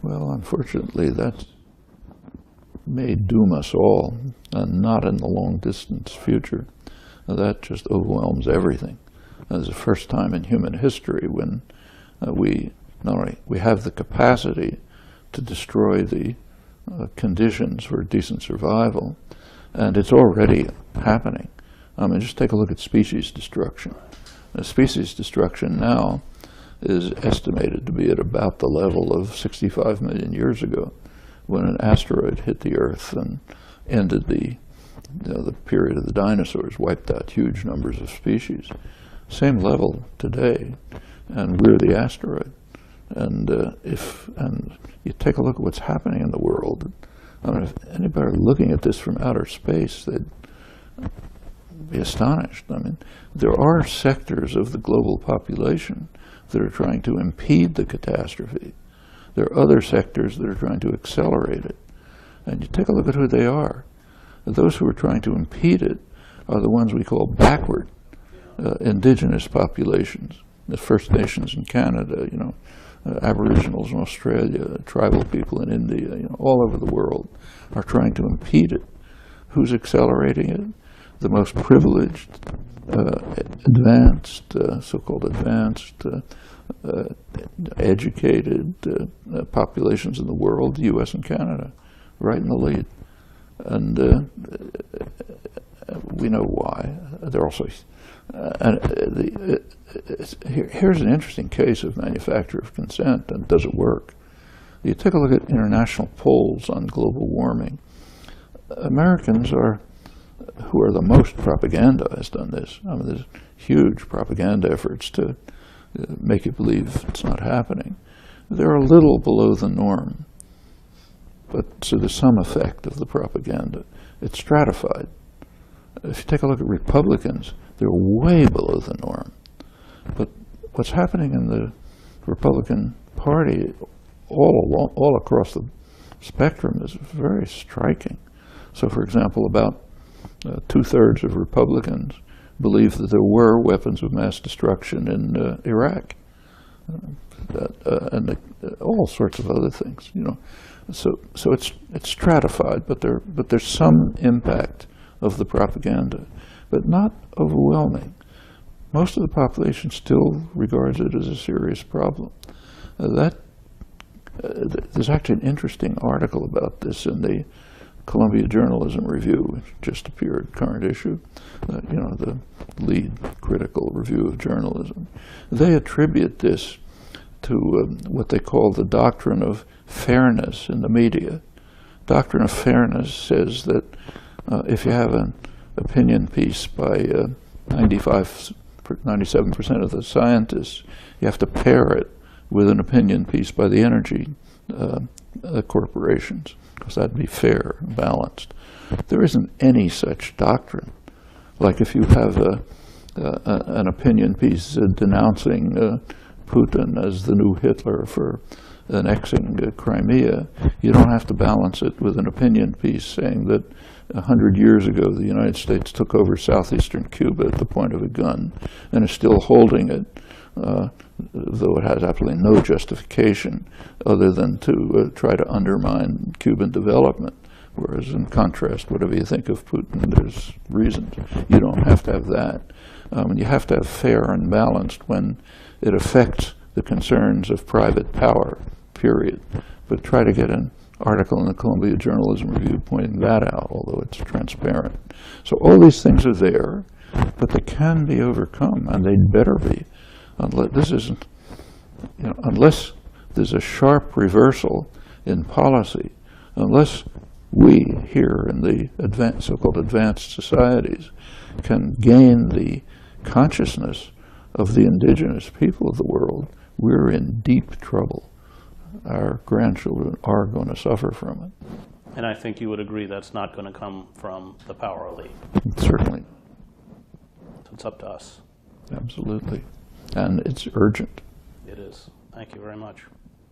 Well, unfortunately, that may doom us all, and not in the long-distance future. That just overwhelms everything. It's the first time in human history when we not only we have the capacity to destroy the conditions for decent survival, and it's already happening. I mean, just take a look at species destruction. Species destruction now is estimated to be at about the level of 65 million years ago, when an asteroid hit the Earth and ended the period of the dinosaurs, wiped out huge numbers of species. Same level today, and we're the asteroid. And if you take a look at what's happening in the world, I mean, if anybody were looking at this from outer space, they'd be astonished. I mean, there are sectors of the global population that are trying to impede the catastrophe. There are other sectors that are trying to accelerate it. And you take a look at who they are. Those who are trying to impede it are the ones we call backward indigenous populations, the First Nations in Canada, Aboriginals in Australia, tribal people in India, all over the world are trying to impede it. Who's accelerating it? The most privileged, advanced, so-called advanced, educated populations in the world, the U.S. and Canada, right in the lead. And we know why. They're also, here's an interesting case of manufacture of consent, and does it work? You take a look at international polls on global warming. Americans who are the most propagandized on this. I mean, there's huge propaganda efforts to make you believe it's not happening. They're a little below the norm, but so there's some effect of the propaganda. It's stratified. If you take a look at Republicans, they're way below the norm. But what's happening in the Republican Party all across the spectrum is very striking. So, for example, about 2/3 of Republicans believe that there were weapons of mass destruction in Iraq, and all sorts of other things. So it's stratified, but there's some impact of the propaganda, but not overwhelming. Most of the population still regards it as a serious problem. There's actually an interesting article about this in the Columbia Journalism Review, which just appeared, current issue, the lead critical review of journalism. They attribute this to what they call the doctrine of fairness in the media. Doctrine of fairness says that if you have an opinion piece by 97% of the scientists, you have to pair it with an opinion piece by the energy corporations, because that'd be fair and balanced. There isn't any such doctrine. Like if you have an opinion piece denouncing Putin as the new Hitler for annexing Crimea, you don't have to balance it with an opinion piece saying that 100 years ago the United States took over southeastern Cuba at the point of a gun and is still holding it, though it has absolutely no justification other than to try to undermine Cuban development. Whereas in contrast, whatever you think of Putin, there's reasons. You don't have to have that. You have to have fair and balanced when it affects the concerns of private power, period. But try to get an article in the Columbia Journalism Review pointing that out, although it's transparent. So all these things are there, but they can be overcome, and they'd better be. Unless there's a sharp reversal in policy, unless we here in the so-called advanced societies can gain the consciousness of the indigenous people of the world, we're in deep trouble. Our grandchildren are going to suffer from it. And I think you would agree that's not going to come from the power elite. Certainly. So it's up to us. Absolutely. And it's urgent. It is. Thank you very much.